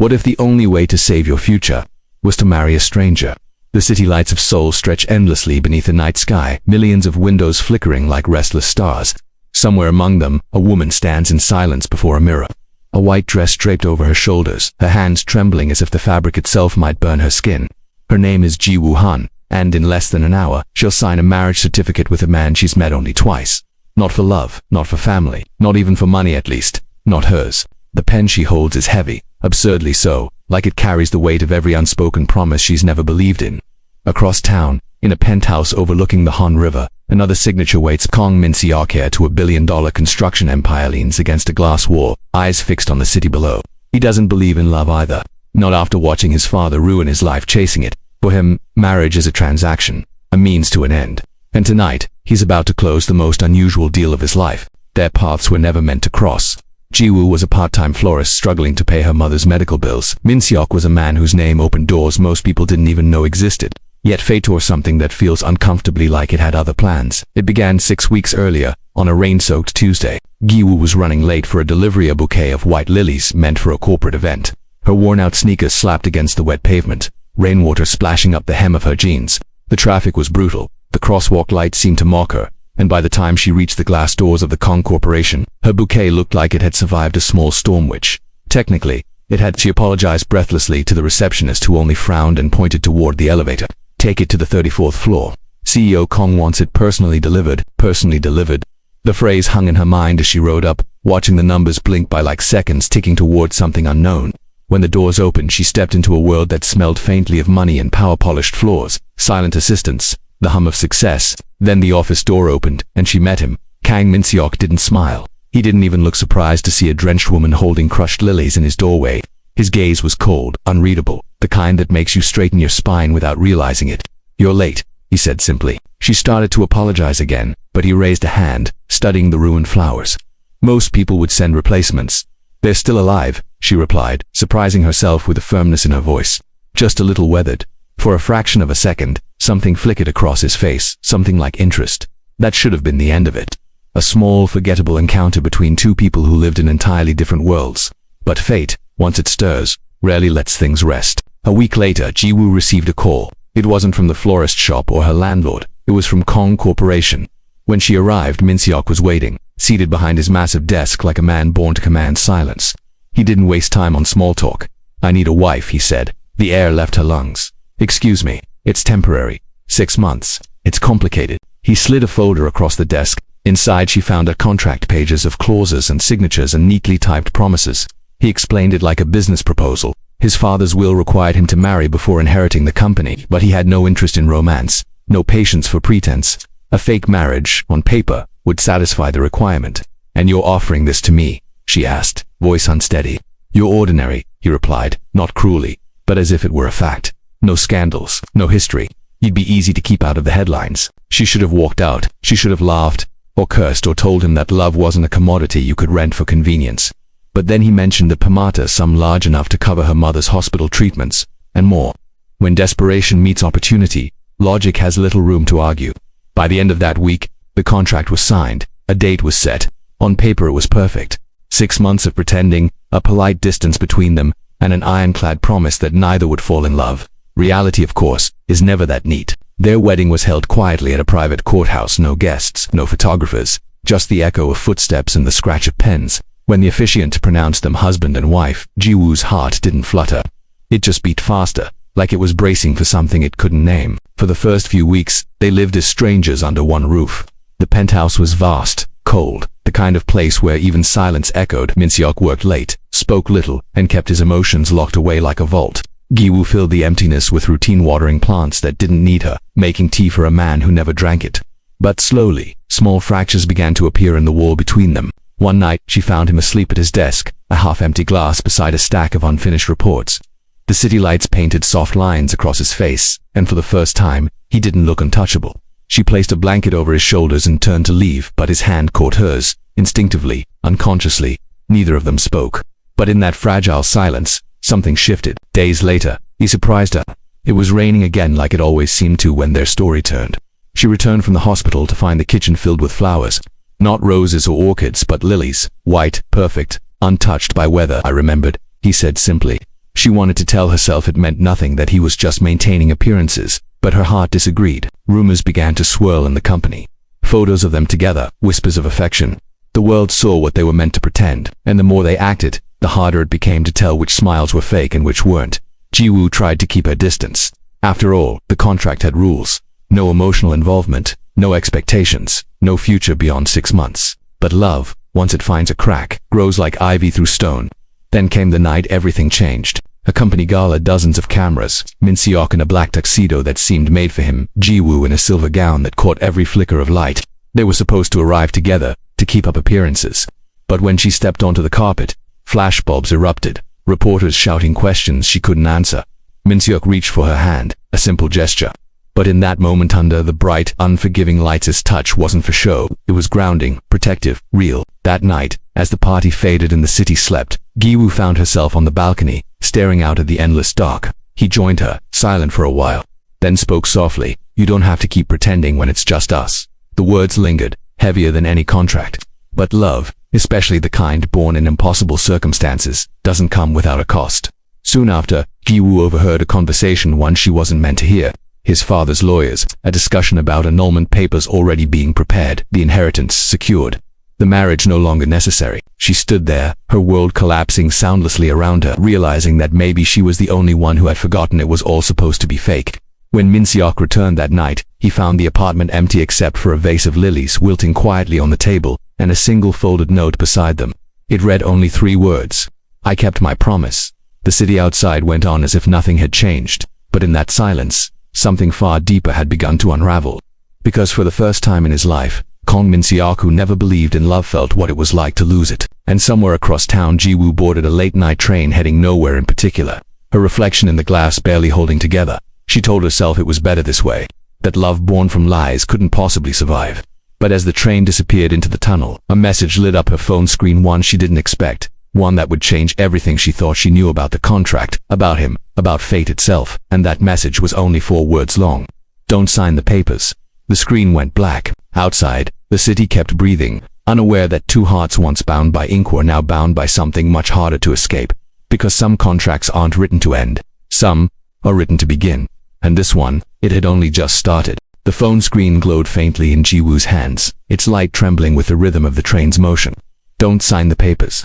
What if the only way to save your future was to marry a stranger? The city lights of Seoul stretch endlessly beneath the night sky, millions of windows flickering like restless stars. Somewhere among them, a woman stands in silence before a mirror. A white dress draped over her shoulders, her hands trembling as if the fabric itself might burn her skin. Her name is Ji Woo-han, and in less than an hour, she'll sign a marriage certificate with a man she's met only twice. Not for love, not for family, not even for money at least, not hers. The pen she holds is heavy, absurdly so, like it carries the weight of every unspoken promise she's never believed in. Across town, in a penthouse overlooking the Han River, another signature waits. Kong Min-seok, heir to a billion-dollar construction empire, leans against a glass wall, eyes fixed on the city below. He doesn't believe in love either, not after watching his father ruin his life chasing it. For him, marriage is a transaction, a means to an end. And tonight, he's about to close the most unusual deal of his life. Their paths were never meant to cross. Ji-woo was a part-time florist struggling to pay her mother's medical bills. Min-seok was a man whose name opened doors most people didn't even know existed. Yet fate tore something that feels uncomfortably like it had other plans. It began 6 weeks earlier, on a rain-soaked Tuesday. Ji-woo was running late for a delivery, a bouquet of white lilies meant for a corporate event. Her worn-out sneakers slapped against the wet pavement, rainwater splashing up the hem of her jeans. The traffic was brutal. The crosswalk lights seemed to mock her, and by the time she reached the glass doors of the Kong Corporation, her bouquet looked like it had survived a small storm which, technically, it had. She apologized breathlessly to the receptionist, who only frowned and pointed toward the elevator. Take it to the 34th floor. CEO Kong wants it personally delivered. Personally delivered. The phrase hung in her mind as she rode up, watching the numbers blink by like seconds, ticking toward something unknown. When the doors opened, she stepped into a world that smelled faintly of money and power-polished floors, silent assistants, the hum of success. Then the office door opened, and she met him. Kang Min-seok didn't smile. He didn't even look surprised to see a drenched woman holding crushed lilies in his doorway. His gaze was cold, unreadable, the kind that makes you straighten your spine without realizing it. "You're late," he said simply. She started to apologize again, but he raised a hand, studying the ruined flowers. "Most people would send replacements. They're still alive," she replied, surprising herself with the firmness in her voice. "Just a little weathered." For a fraction of a second, something flickered across his face, something like interest. That should have been the end of it. A small, forgettable encounter between two people who lived in entirely different worlds. But fate, once it stirs, rarely lets things rest. A week later, Ji-woo received a call. It wasn't from the florist shop or her landlord. It was from Kong Corporation. When she arrived, Min-seok was waiting, seated behind his massive desk like a man born to command silence. He didn't waste time on small talk. "I need a wife," he said. The air left her lungs. "Excuse me, it's temporary. 6 months. It's complicated." He slid a folder across the desk. Inside she found a contract, pages of clauses and signatures and neatly typed promises. He explained it like a business proposal. His father's will required him to marry before inheriting the company, but he had no interest in romance, no patience for pretense. A fake marriage, on paper, would satisfy the requirement. "And you're offering this to me?" she asked, voice unsteady. "You're ordinary," he replied, not cruelly, but as if it were a fact. "No scandals, no history. You'd be easy to keep out of the headlines." She should have walked out. She should have laughed, or cursed, or told him that love wasn't a commodity you could rent for convenience. But then he mentioned the pamata, sum large enough to cover her mother's hospital treatments, and more. When desperation meets opportunity, logic has little room to argue. By the end of that week, the contract was signed. A date was set. On paper it was perfect. 6 months of pretending, a polite distance between them, and an ironclad promise that neither would fall in love. Reality, of course, is never that neat. Their wedding was held quietly at a private courthouse, no guests, no photographers, just the echo of footsteps and the scratch of pens. When the officiant pronounced them husband and wife, Ji-woo's heart didn't flutter. It just beat faster, like it was bracing for something it couldn't name. For the first few weeks, they lived as strangers under one roof. The penthouse was vast, cold, the kind of place where even silence echoed. Min-seok worked late, spoke little, and kept his emotions locked away like a vault. Ji-woo filled the emptiness with routine, watering plants that didn't need her, making tea for a man who never drank it. But slowly, small fractures began to appear in the wall between them. One night, she found him asleep at his desk, a half-empty glass beside a stack of unfinished reports. The city lights painted soft lines across his face, and for the first time, he didn't look untouchable. She placed a blanket over his shoulders and turned to leave, but his hand caught hers, instinctively, unconsciously. Neither of them spoke. But in that fragile silence, something shifted. Days later, he surprised her. It was raining again, like it always seemed to when their story turned. She returned from the hospital to find the kitchen filled with flowers. Not roses or orchids, but lilies, white, perfect, untouched by weather. "I remembered," he said simply. She wanted to tell herself it meant nothing, that he was just maintaining appearances, but her heart disagreed. Rumors began to swirl in the company. Photos of them together, whispers of affection. The world saw what they were meant to pretend, and the more they acted, the harder it became to tell which smiles were fake and which weren't. Ji-woo tried to keep her distance. After all, the contract had rules. No emotional involvement, no expectations, no future beyond 6 months. But love, once it finds a crack, grows like ivy through stone. Then came the night everything changed. A company gala, dozens of cameras, Min Seok in a black tuxedo that seemed made for him, Ji-woo in a silver gown that caught every flicker of light. They were supposed to arrive together, to keep up appearances. But when she stepped onto the carpet, flashbulbs erupted, reporters shouting questions she couldn't answer. Min Seok reached for her hand, a simple gesture. But in that moment, under the bright, unforgiving lights, his touch wasn't for show. It was grounding, protective, real. That night, as the party faded and the city slept, Ji-woo found herself on the balcony, staring out at the endless dark. He joined her, silent for a while, then spoke softly. "You don't have to keep pretending when it's just us." The words lingered, heavier than any contract. But love, especially the kind born in impossible circumstances, doesn't come without a cost. Soon after, Ji-woo overheard a conversation, one she wasn't meant to hear. His father's lawyers, a discussion about annulment papers already being prepared, the inheritance secured, the marriage no longer necessary. She stood there, her world collapsing soundlessly around her, realizing that maybe she was the only one who had forgotten it was all supposed to be fake. When Min Seok returned that night, he found the apartment empty except for a vase of lilies wilting quietly on the table, and a single folded note beside them. It read only 3 words. "I kept my promise." The city outside went on as if nothing had changed, but in that silence, something far deeper had begun to unravel. Because for the first time in his life, Kong Min Seok, who never believed in love, felt what it was like to lose it. And somewhere across town, Ji-woo boarded a late-night train heading nowhere in particular. Her reflection in the glass barely holding together. She told herself it was better this way, that love born from lies couldn't possibly survive. But as the train disappeared into the tunnel, a message lit up her phone screen, one she didn't expect, one that would change everything she thought she knew about the contract, about him, about fate itself. And that message was only 4 words long. "Don't sign the papers." The screen went black. Outside, the city kept breathing, unaware that 2 hearts once bound by ink were now bound by something much harder to escape. Because some contracts aren't written to end. Some are written to begin. And this one, it had only just started. The phone screen glowed faintly in Ji-woo's hands, its light trembling with the rhythm of the train's motion. "Don't sign the papers."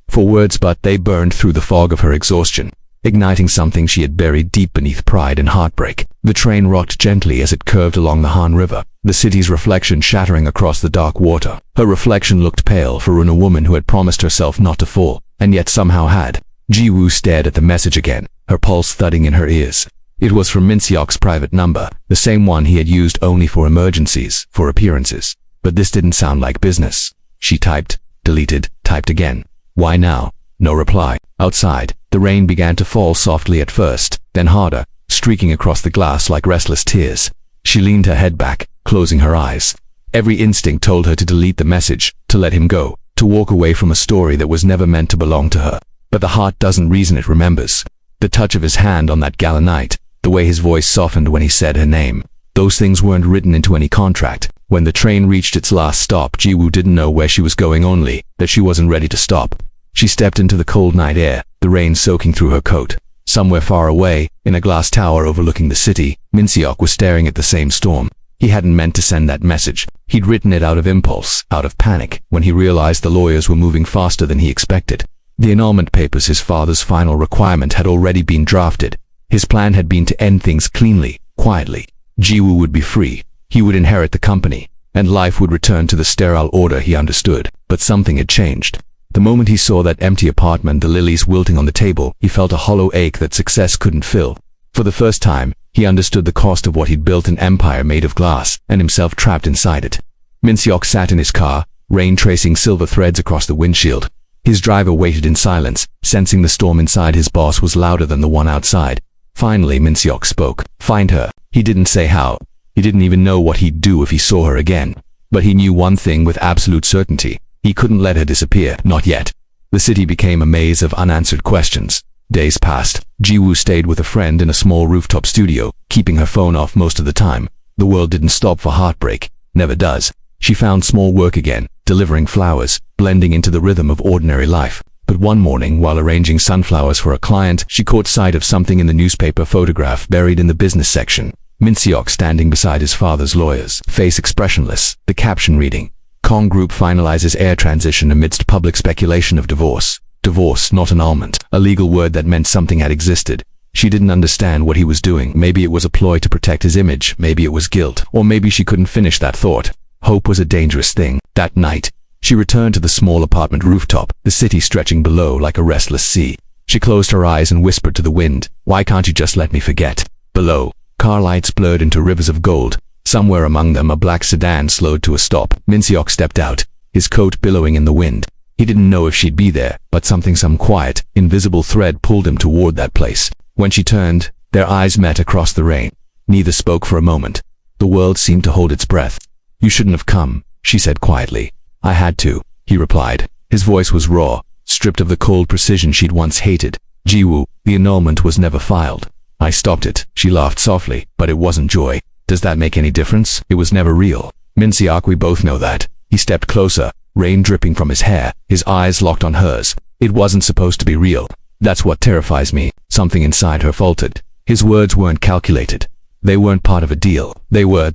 4 words, but they burned through the fog of her exhaustion, igniting something she had buried deep beneath pride and heartbreak. The train rocked gently as it curved along the Han River, the city's reflection shattering across the dark water. Her reflection looked pale for a woman who had promised herself not to fall, and yet somehow had. Ji-woo stared at the message again, her pulse thudding in her ears. It was from Min Seok's private number, the same one he had used only for emergencies, for appearances. But this didn't sound like business. She typed, deleted, typed again. Why now? No reply. Outside, the rain began to fall softly at first, then harder, streaking across the glass like restless tears. She leaned her head back, closing her eyes. Every instinct told her to delete the message, to let him go, to walk away from a story that was never meant to belong to her. But the heart doesn't reason, it remembers. The touch of his hand on that gala night, the way his voice softened when he said her name. Those things weren't written into any contract. When the train reached its last stop, Ji-woo didn't know where she was going, only that she wasn't ready to stop. She stepped into the cold night air, the rain soaking through her coat. Somewhere far away, in a glass tower overlooking the city, Min Seok was staring at the same storm. He hadn't meant to send that message. He'd written it out of impulse, out of panic, when he realized the lawyers were moving faster than he expected. The annulment papers, his father's final requirement, had already been drafted. His plan had been to end things cleanly, quietly. Ji-woo would be free. He would inherit the company, and life would return to the sterile order he understood. But something had changed. The moment he saw that empty apartment, the lilies wilting on the table, he felt a hollow ache that success couldn't fill. For the first time, he understood the cost of what he'd built, an empire made of glass, and himself trapped inside it. Min Seok sat in his car, rain tracing silver threads across the windshield. His driver waited in silence, sensing the storm inside his boss was louder than the one outside. Finally, Min Seok spoke. Find her. He didn't say how. He didn't even know what he'd do if he saw her again. But he knew one thing with absolute certainty. He couldn't let her disappear, not yet. The city became a maze of unanswered questions. Days passed. Ji-woo stayed with a friend in a small rooftop studio, keeping her phone off most of the time. The world didn't stop for heartbreak. Never does. She found small work again, delivering flowers, blending into the rhythm of ordinary life. But one morning, while arranging sunflowers for a client, she caught sight of something in the newspaper photograph buried in the business section. Min Seok standing beside his father's lawyers, face expressionless, the caption reading, Kong Group finalizes heir transition amidst public speculation of divorce. Divorce, not annulment, a legal word that meant something had existed. She didn't understand what he was doing. Maybe it was a ploy to protect his image, maybe it was guilt, or maybe she couldn't finish that thought. Hope was a dangerous thing. That night, she returned to the small apartment rooftop, the city stretching below like a restless sea. She closed her eyes and whispered to the wind, "Why can't you just let me forget?" Below, car lights blurred into rivers of gold. Somewhere among them, a black sedan slowed to a stop. Min Seok stepped out, his coat billowing in the wind. He didn't know if she'd be there, but some quiet, invisible thread pulled him toward that place. When she turned, their eyes met across the rain. Neither spoke for a moment. The world seemed to hold its breath. "You shouldn't have come," she said quietly. "I had to," he replied. His voice was raw, stripped of the cold precision she'd once hated. "Jiwoo, the annulment was never filed. I stopped it." She laughed softly, but it wasn't joy. "Does that make any difference? It was never real." "Min Seok, we both know that." He stepped closer, rain dripping from his hair, his eyes locked on hers. "It wasn't supposed to be real. That's what terrifies me." Something inside her faltered. His words weren't calculated. They weren't part of a deal. They were ...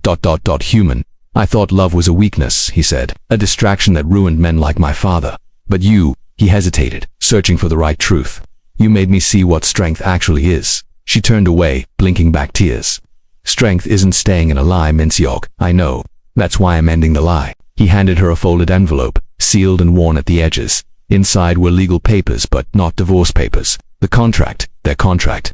human. "I thought love was a weakness," he said, "a distraction that ruined men like my father. But you," he hesitated, searching for the right truth. "You made me see what strength actually is." She turned away, blinking back tears. "Strength isn't staying in a lie, Min Seok. I know. That's why I'm ending the lie." He handed her a folded envelope, sealed and worn at the edges. Inside were legal papers, but not divorce papers. The contract, their contract,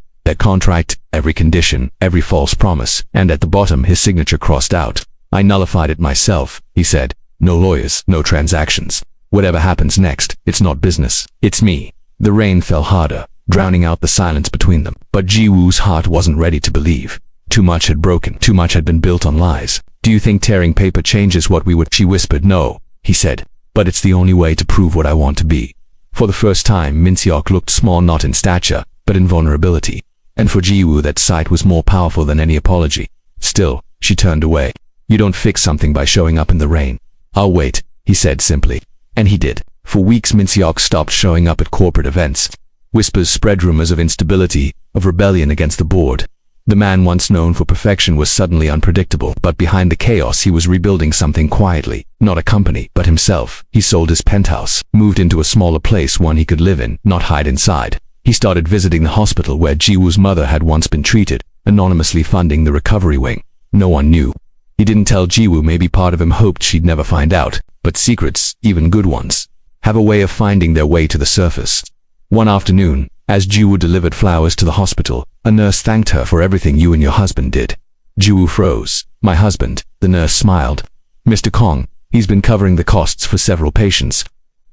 every condition, every false promise, and at the bottom his signature crossed out. "I nullified it myself," he said. "No lawyers, no transactions. Whatever happens next, it's not business. It's me." The rain fell harder, drowning out the silence between them. But Jiwoo's heart wasn't ready to believe. Too much had broken. Too much had been built on lies. "Do you think tearing paper changes what we would?" She whispered. "No," he said. "But it's the only way to prove what I want to be." For the first time, Min Seok looked small not in stature, but in vulnerability. And for Jiwoo that sight was more powerful than any apology. Still, she turned away. "You don't fix something by showing up in the rain." "I'll wait," he said simply. And he did. For weeks Min Seok stopped showing up at corporate events. Whispers spread rumors of instability, of rebellion against the board. The man once known for perfection was suddenly unpredictable, but behind the chaos he was rebuilding something quietly. Not a company, but himself. He sold his penthouse, moved into a smaller place, one he could live in, not hide inside. He started visiting the hospital where Jiwoo's mother had once been treated, anonymously funding the recovery wing. No one knew. He didn't tell Jiwoo. Maybe part of him hoped she'd never find out. But secrets, even good ones, have a way of finding their way to the surface. One afternoon, as Jiwoo delivered flowers to the hospital, a nurse thanked her for everything you and your husband did. Jiwoo froze. "My husband," the nurse smiled. "Mr. Kong, he's been covering the costs for several patients."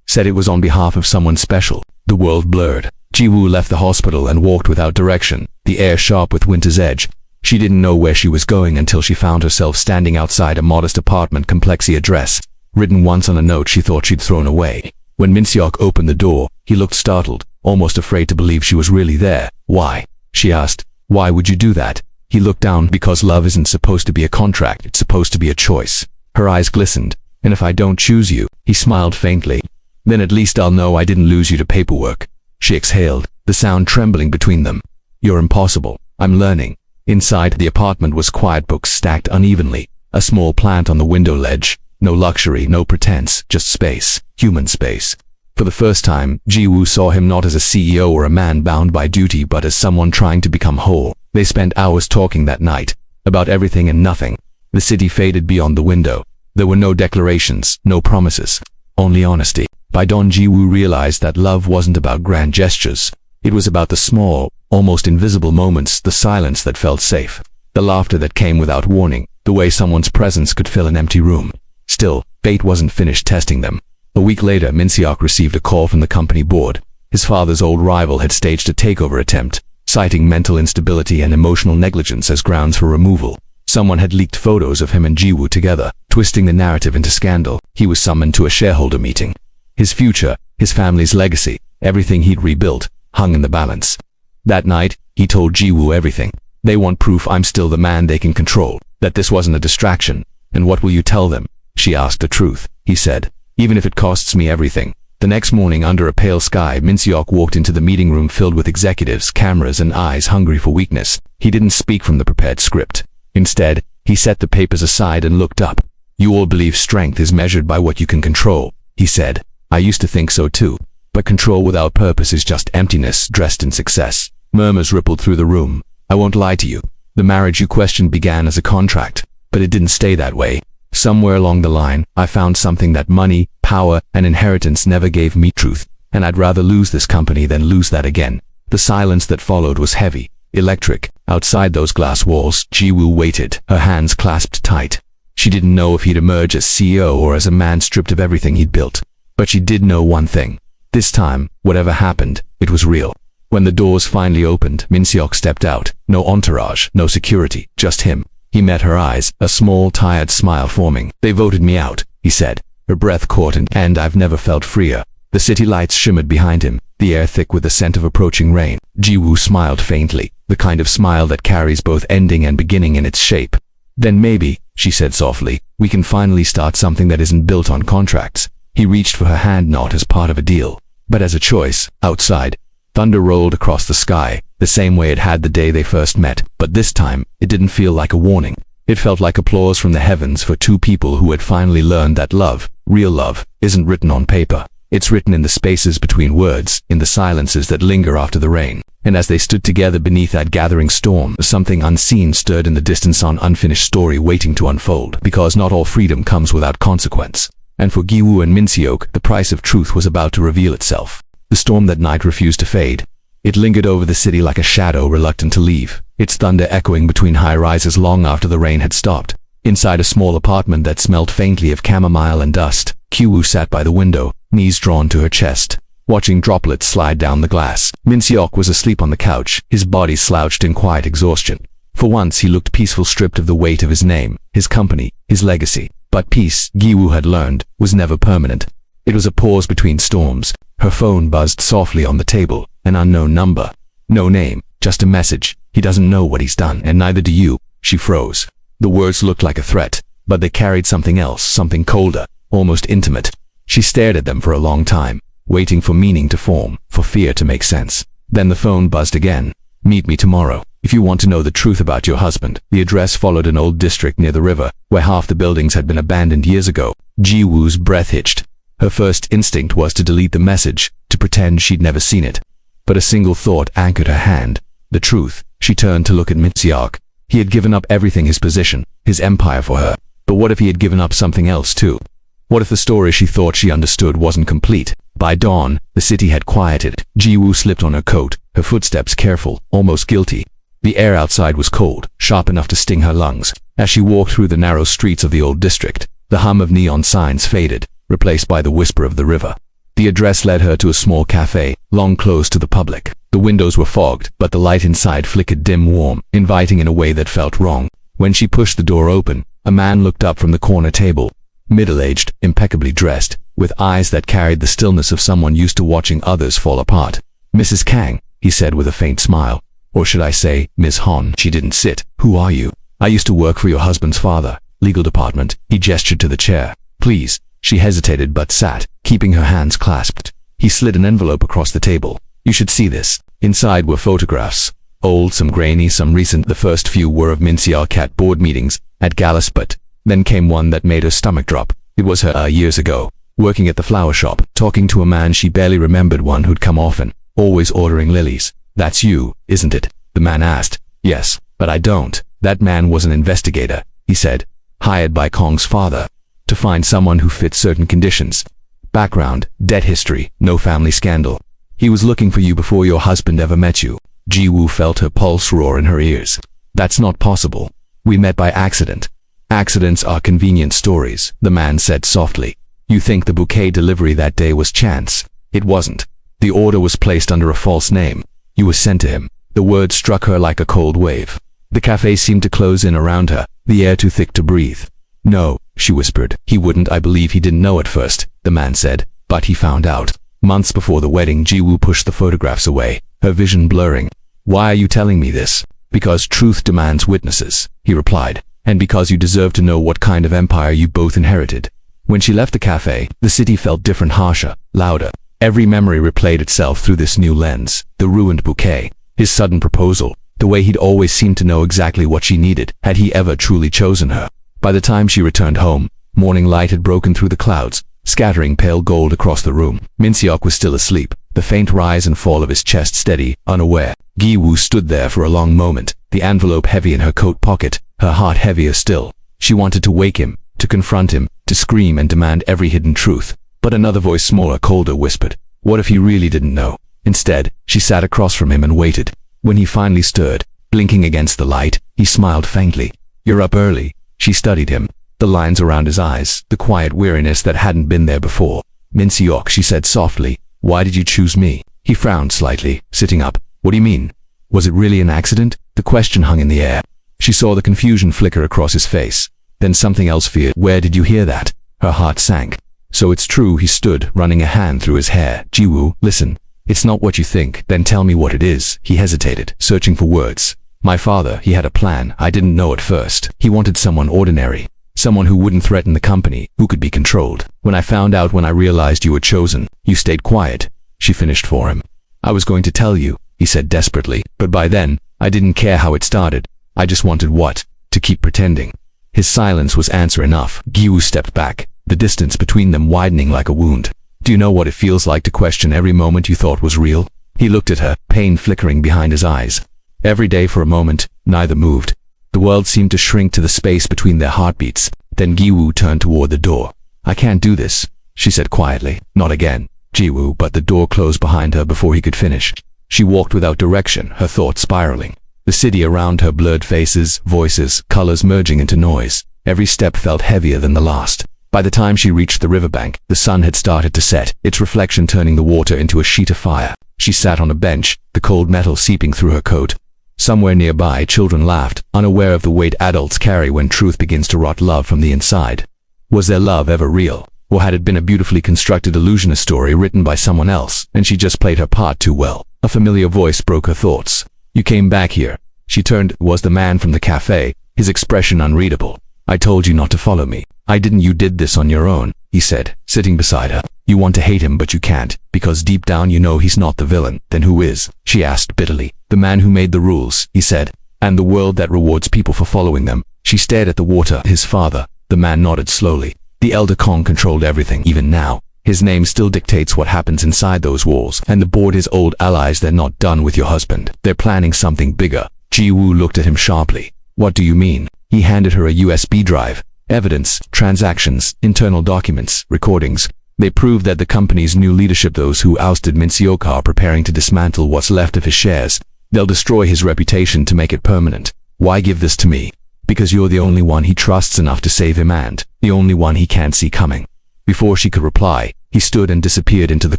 Said it was on behalf of someone special. The world blurred. Jiwoo left the hospital and walked without direction, the air sharp with winter's edge. She didn't know where she was going until she found herself standing outside a modest apartment complexy address, written once on a note she thought she'd thrown away. When Min Seok opened the door, he looked startled, almost afraid to believe she was really there. "Why?" she asked. "Why would you do that?" He looked down. "Because love isn't supposed to be a contract, it's supposed to be a choice." Her eyes glistened. "And if I don't choose you," he smiled faintly, "then at least I'll know I didn't lose you to paperwork." She exhaled, the sound trembling between them. "You're impossible. I'm learning." Inside, the apartment was quiet, books stacked unevenly, a small plant on the window ledge. No luxury, no pretense, just space, human space. For the first time, Jiwoo saw him not as a CEO or a man bound by duty, but as someone trying to become whole. They spent hours talking that night, about everything and nothing. The city faded beyond the window. There were no declarations, no promises, only honesty. By dawn, Jiwoo realized that love wasn't about grand gestures. It was about the small, almost invisible moments, the silence that felt safe, the laughter that came without warning, the way someone's presence could fill an empty room. Still, fate wasn't finished testing them. A week later, Min Seok received a call from the company board. His father's old rival had staged a takeover attempt, citing mental instability and emotional negligence as grounds for removal. Someone had leaked photos of him and Jiwoo together, twisting the narrative into scandal. He was summoned to a shareholder meeting. His future, his family's legacy, everything he'd rebuilt, hung in the balance. That night, he told Jiwoo everything. "They want proof I'm still the man they can control, that this wasn't a distraction." "And what will you tell them?" She asked. "The truth," he said. "Even if it costs me everything." The next morning, under a pale sky, Minseok walked into the meeting room filled with executives, cameras, and eyes hungry for weakness. He didn't speak from the prepared script. Instead, he set the papers aside and looked up. "You all believe strength is measured by what you can control," he said. "I used to think so too. But control without purpose is just emptiness dressed in success." Murmurs rippled through the room. "I won't lie to you. The marriage you questioned began as a contract, but it didn't stay that way. Somewhere along the line, I found something that money, power, and inheritance never gave me: truth. And I'd rather lose this company than lose that again." The silence that followed was heavy, electric. Outside those glass walls, Ji-woo waited, her hands clasped tight. She didn't know if he'd emerge as CEO or as a man stripped of everything he'd built. But she did know one thing. This time, whatever happened, it was real. When the doors finally opened, Minseok stepped out. No entourage, no security, just him. He met her eyes, a small, tired smile forming. "They voted me out," he said. Her breath caught, and I've never felt freer. The city lights shimmered behind him, the air thick with the scent of approaching rain. Ji-woo smiled faintly, the kind of smile that carries both ending and beginning in its shape. "Then maybe," she said softly, "we can finally start something that isn't built on contracts." He reached for her hand, not as part of a deal, but as a choice. Outside, thunder rolled across the sky, the same way it had the day they first met, but this time, it didn't feel like a warning. It felt like applause from the heavens for two people who had finally learned that love, real love, isn't written on paper. It's written in the spaces between words, in the silences that linger after the rain. And as they stood together beneath that gathering storm, something unseen stirred in the distance, an unfinished story waiting to unfold, because not all freedom comes without consequence. And for Gi-woo and Minseok, the price of truth was about to reveal itself. The storm that night refused to fade. It lingered over the city like a shadow reluctant to leave, its thunder echoing between high-rises long after the rain had stopped. Inside a small apartment that smelled faintly of chamomile and dust, Gi-woo sat by the window, knees drawn to her chest, watching droplets slide down the glass. Minseok was asleep on the couch, his body slouched in quiet exhaustion. For once he looked peaceful, stripped of the weight of his name, his company, his legacy. But peace, Gi-woo had learned, was never permanent. It was a pause between storms. Her phone buzzed softly on the table, an unknown number. No name, just a message. "He doesn't know what he's done, and neither do you." She froze. The words looked like a threat, but they carried something else, something colder, almost intimate. She stared at them for a long time, waiting for meaning to form, for fear to make sense. Then the phone buzzed again. "Meet me tomorrow, if you want to know the truth about your husband." The address followed an old district near the river, where half the buildings had been abandoned years ago. Ji-woo's breath hitched. Her first instinct was to delete the message, to pretend she'd never seen it. But a single thought anchored her hand. The truth. She turned to look at Minseok. He had given up everything, his position, his empire for her. But what if he had given up something else too? What if the story she thought she understood wasn't complete? By dawn, the city had quieted. Ji-woo slipped on her coat, her footsteps careful, almost guilty. The air outside was cold, sharp enough to sting her lungs. As she walked through the narrow streets of the old district, the hum of neon signs faded, replaced by the whisper of the river. The address led her to a small cafe, long closed to the public. The windows were fogged, but the light inside flickered dim, warm, inviting in a way that felt wrong. When she pushed the door open, a man looked up from the corner table. Middle-aged, impeccably dressed, with eyes that carried the stillness of someone used to watching others fall apart. "Mrs. Kang," he said with a faint smile. "Or should I say, Ms. Hon?" She didn't sit. "Who are you?" "I used to work for your husband's father, legal department." He gestured to the chair. "Please." She hesitated but sat, keeping her hands clasped. He slid an envelope across the table. "You should see this." Inside were photographs. Old, some grainy, some recent. The first few were of Minseok at board meetings, at galas, but then came one that made her stomach drop. It was her years ago, working at the flower shop, talking to a man she barely remembered, one who'd come often, always ordering lilies. "That's you, isn't it?" the man asked. "Yes, but I don't." "That man was an investigator," he said, "hired by Kong's father, to find someone who fit certain conditions. Background, debt history, no family scandal. He was looking for you before your husband ever met you." Ji-woo felt her pulse roar in her ears. "That's not possible. We met by accident." "Accidents are convenient stories," the man said softly. "You think the bouquet delivery that day was chance. It wasn't. The order was placed under a false name. You were sent to him." The word struck her like a cold wave. The cafe seemed to close in around her, the air too thick to breathe. "No," she whispered. "He wouldn't. I believe he didn't know at first," the man said. "But he found out." Months before the wedding, Ji-woo pushed the photographs away, her vision blurring. "Why are you telling me this?" "Because truth demands witnesses," he replied. "And because you deserve to know what kind of empire you both inherited." When she left the cafe, the city felt different, harsher, louder. Every memory replayed itself through this new lens. The ruined bouquet, his sudden proposal, the way he'd always seemed to know exactly what she needed. Had he ever truly chosen her? By the time she returned home, morning light had broken through the clouds, scattering pale gold across the room. Min Seok was still asleep, the faint rise and fall of his chest steady, unaware. Gi-woo stood there for a long moment, the envelope heavy in her coat pocket, her heart heavier still. She wanted to wake him, to confront him, to scream and demand every hidden truth. But another voice, smaller, colder, whispered, what if he really didn't know? Instead, she sat across from him and waited. When he finally stirred, blinking against the light, he smiled faintly. You're up early. She studied him, the lines around his eyes, the quiet weariness that hadn't been there before. Min Seok, she said softly, why did you choose me? He frowned slightly, sitting up. What do you mean? Was it really an accident? The question hung in the air. She saw the confusion flicker across his face. Then something else feared. Where did you hear that? Her heart sank. So it's true. He stood, running a hand through his hair. Ji-woo, listen. It's not what you think. Then tell me what it is. He hesitated, searching for words. My father, he had a plan. I didn't know at first. He wanted someone ordinary. Someone who wouldn't threaten the company, who could be controlled. When I realized you were chosen, you stayed quiet. She finished for him. I was going to tell you, he said desperately, but by then, I didn't care how it started. I just wanted what? To keep pretending. His silence was answer enough. Gi-woo stepped back, the distance between them widening like a wound. Do you know what it feels like to question every moment you thought was real? He looked at her, pain flickering behind his eyes. Every day for a moment, neither moved. The world seemed to shrink to the space between their heartbeats. Then Gi-woo turned toward the door. I can't do this, she said quietly. Not again, Ji-woo, but the door closed behind her before he could finish. She walked without direction, her thoughts spiraling. The city around her, blurred faces, voices, colors merging into noise. Every step felt heavier than the last. By the time she reached the riverbank, the sun had started to set, its reflection turning the water into a sheet of fire. She sat on a bench, the cold metal seeping through her coat. Somewhere nearby, children laughed, unaware of the weight adults carry when truth begins to rot love from the inside. Was their love ever real? Or had it been a beautifully constructed illusion, a story written by someone else, and she just played her part too well? A familiar voice broke her thoughts. You came back here. She turned. It was the man from the cafe, his expression unreadable. I told you not to follow me. I didn't. You did this on your own, he said, sitting beside her. You want to hate him, but you can't, because deep down you know he's not the villain. Then who is? She asked bitterly. The man who made the rules, he said, and the world that rewards people for following them. She stared at the water. His father. The man nodded slowly. The elder Kong controlled everything. Even now, his name still dictates what happens inside those walls. And the board, his old allies. They're not done with your husband. They're planning something bigger. Ji-woo looked at him sharply. What do you mean? He handed her a USB drive. Evidence, transactions, internal documents, recordings. They proved that the company's new leadership, those who ousted Min Seok, are preparing to dismantle what's left of his shares. They'll destroy his reputation to make it permanent. Why give this to me? Because you're the only one he trusts enough to save him, and the only one he can't see coming. Before she could reply, he stood and disappeared into the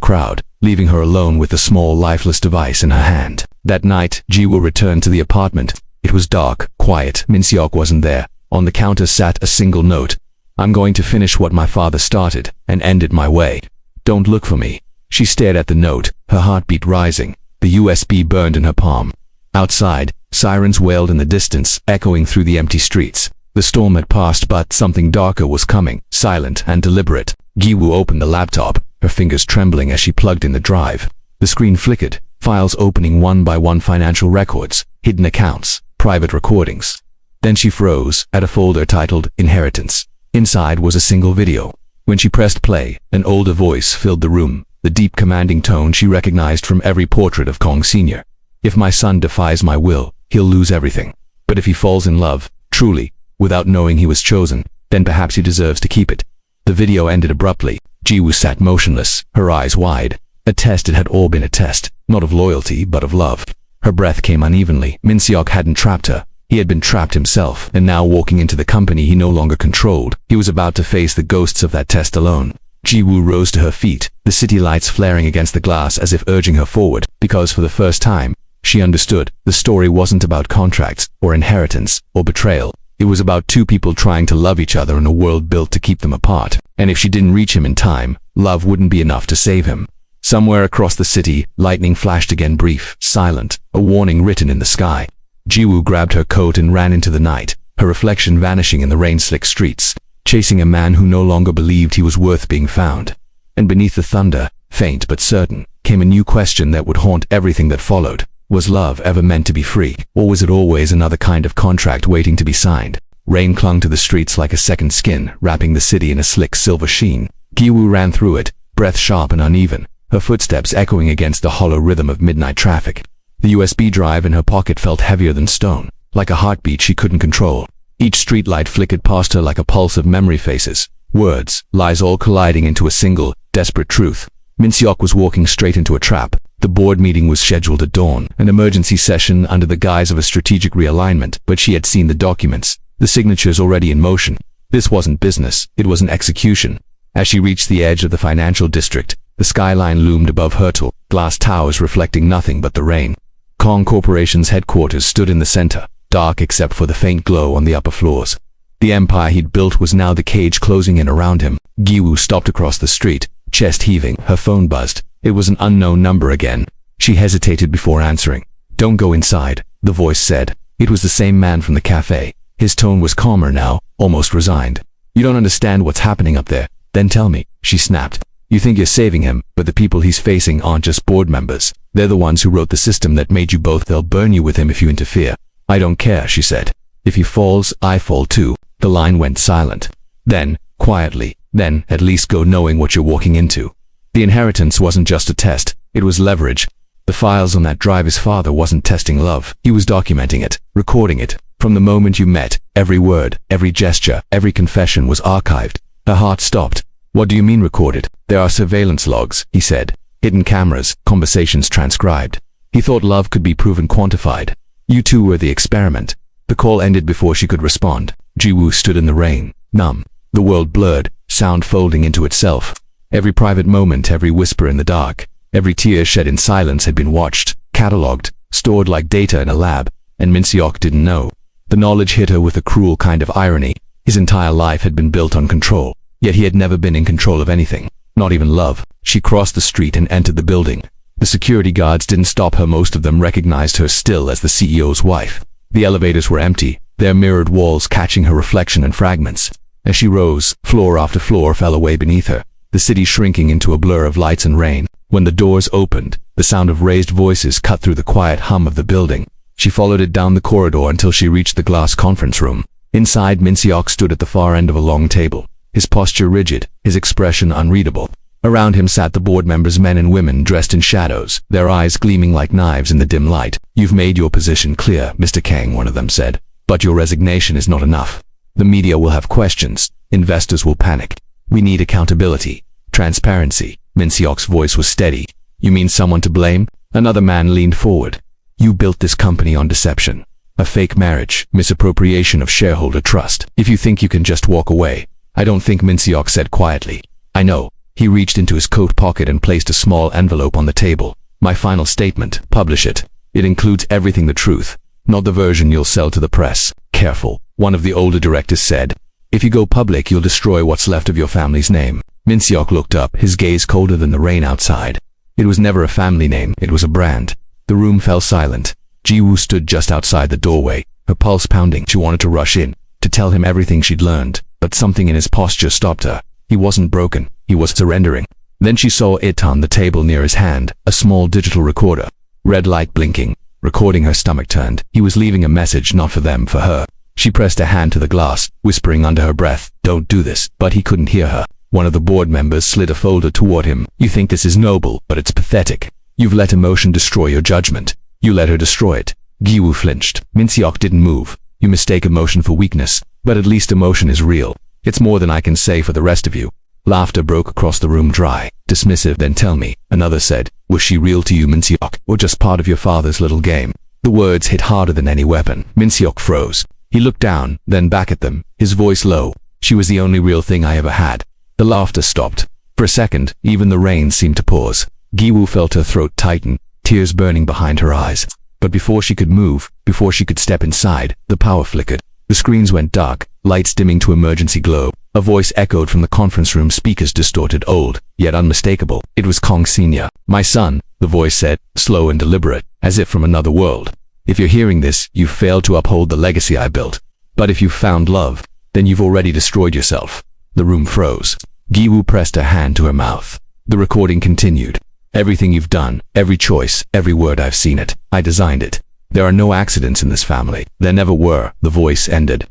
crowd, leaving her alone with the small, lifeless device in her hand. That night, Ji-woo returned to the apartment. It was dark, quiet. Min Seok wasn't there. On the counter sat a single note. I'm going to finish what my father started, and end it my way. Don't look for me. She stared at the note, her heartbeat rising. The USB burned in her palm. Outside, sirens wailed in the distance, echoing through the empty streets. The storm had passed, but something darker was coming, silent and deliberate. Gi-woo opened the laptop, her fingers trembling as she plugged in the drive. The screen flickered, files opening one by one, financial records, hidden accounts, private recordings. Then she froze at a folder titled Inheritance. Inside was a single video. When she pressed play, an older voice filled the room, the deep commanding tone she recognized from every portrait of Kong Sr. If my son defies my will, he'll lose everything. But if he falls in love, truly, without knowing he was chosen, then perhaps he deserves to keep it. The video ended abruptly. Ji-woo sat motionless, her eyes wide. A test. It had all been a test, not of loyalty, but of love. Her breath came unevenly. Min Seok hadn't trapped her. He had been trapped himself, and now walking into the company he no longer controlled, he was about to face the ghosts of that test alone. Ji-woo rose to her feet, the city lights flaring against the glass as if urging her forward, because for the first time, she understood the story wasn't about contracts, or inheritance, or betrayal. It was about two people trying to love each other in a world built to keep them apart. And if she didn't reach him in time, love wouldn't be enough to save him. Somewhere across the city, lightning flashed again, brief, silent, a warning written in the sky. Ji-woo grabbed her coat and ran into the night, her reflection vanishing in the rain-slick streets. chasing a man who no longer believed he was worth being found. And beneath the thunder, faint but certain, came a new question that would haunt everything that followed. Was love ever meant to be free, or was it always another kind of contract waiting to be signed? Rain clung to the streets like a second skin, wrapping the city in a slick silver sheen. Giwu ran through it, breath sharp and uneven, her footsteps echoing against the hollow rhythm of midnight traffic. The USB drive in her pocket felt heavier than stone, like a heartbeat she couldn't control. Each streetlight flickered past her like a pulse of memory faces, words, lies all colliding into a single, desperate truth. Min-seok was walking straight into a trap. The board meeting was scheduled at dawn, an emergency session under the guise of a strategic realignment, but she had seen the documents, the signatures already in motion. This wasn't business, it was an execution. As she reached the edge of the financial district, the skyline loomed above Hertel, glass towers reflecting nothing but the rain. Kong Corporation's headquarters stood in the center, dark except for the faint glow on the upper floors. The empire he'd built was now the cage closing in around him. Giwu stopped across the street, chest heaving. Her phone buzzed. It was an unknown number again. She hesitated before answering. "Don't go inside," the voice said. It was the same man from the cafe. His tone was calmer now, almost resigned. "You don't understand what's happening up there. Then tell me," she snapped. "You think you're saving him, but the people he's facing aren't just board members. They're the ones who wrote the system that made you both. They'll burn you with him if you interfere." "I don't care," she said. "If he falls, I fall too." The line went silent. Then, quietly, "Then, at least go knowing what you're walking into." The inheritance wasn't just a test, it was leverage. The files on that drive, his father wasn't testing love. He was documenting it, recording it. From the moment you met, every word, every gesture, every confession was archived. Her heart stopped. "What do you mean recorded?" "There are surveillance logs," he said. "Hidden cameras, conversations transcribed." He thought love could be proven quantified. You two were the experiment. The call ended before she could respond. Jiwoo stood in the rain, numb. The world blurred, sound folding into itself. Every private moment, every whisper in the dark, every tear shed in silence had been watched, catalogued, stored like data in a lab, and Min-seok didn't know. The knowledge hit her with a cruel kind of irony. His entire life had been built on control, yet he had never been in control of anything, not even love. She crossed the street and entered the building. The security guards didn't stop her. Most of them recognized her still as the CEO's wife. The elevators were empty, their mirrored walls catching her reflection in fragments. As she rose, floor after floor fell away beneath her, the city shrinking into a blur of lights and rain. When the doors opened, the sound of raised voices cut through the quiet hum of the building. She followed it down the corridor until she reached the glass conference room. Inside, Min-seok stood at the far end of a long table, his posture rigid, his expression unreadable. Around him sat the board members, men and women dressed in shadows, their eyes gleaming like knives in the dim light. "You've made your position clear, Mr. Kang," one of them said. "But your resignation is not enough. The media will have questions. Investors will panic. We need accountability, transparency." Min-seok's voice was steady. "You mean someone to blame?" Another man leaned forward. "You built this company on deception. A fake marriage, misappropriation of shareholder trust. If you think you can just walk away." "I don't think," Min-seok said quietly. "I know." He reached into his coat pocket and placed a small envelope on the table. "My final statement. Publish it. It includes everything, the truth, not the version you'll sell to the press." "Careful," one of the older directors said. "If you go public, you'll destroy what's left of your family's name." Min-seok looked up, his gaze colder than the rain outside. It was never a family name, it was a brand. The room fell silent. Jiwoo stood just outside the doorway, her pulse pounding. She wanted to rush in, to tell him everything she'd learned, but something in his posture stopped her. He wasn't broken, he was surrendering. Then she saw it on the table near his hand, a small digital recorder. Red light blinking, recording. Her stomach turned. He was leaving a message, not for them, for her. She pressed a hand to the glass, whispering under her breath, "Don't do this," but he couldn't hear her. One of the board members slid a folder toward him. "You think this is noble, but it's pathetic. You've let emotion destroy your judgment. You let her destroy it." Giwoo flinched. Min-seok didn't move. "You mistake emotion for weakness, but at least emotion is real. It's more than I can say for the rest of you." Laughter broke across the room, dry, dismissive. "Then tell me," another said, "was she real to you, Min-seok, or just part of your father's little game?" The words hit harder than any weapon. Min-seok froze. He looked down, then back at them, his voice low. "She was the only real thing I ever had." The laughter stopped. For a second, even the rain seemed to pause. Giwoo felt her throat tighten, tears burning behind her eyes. But before she could move, before she could step inside, the power flickered. The screens went dark, lights dimming to emergency glow. A voice echoed from the conference room speakers, distorted, old, yet unmistakable. It was Kong Sr. "My son," the voice said, slow and deliberate, as if from another world. "If you're hearing this, you've failed to uphold the legacy I built. But if you've found love, then you've already destroyed yourself. The room froze. Giwoo pressed her hand to her mouth. The recording continued. Everything you've done, every choice, every word, I've seen it. I designed it. There are no accidents in this family. There never were. The voice ended.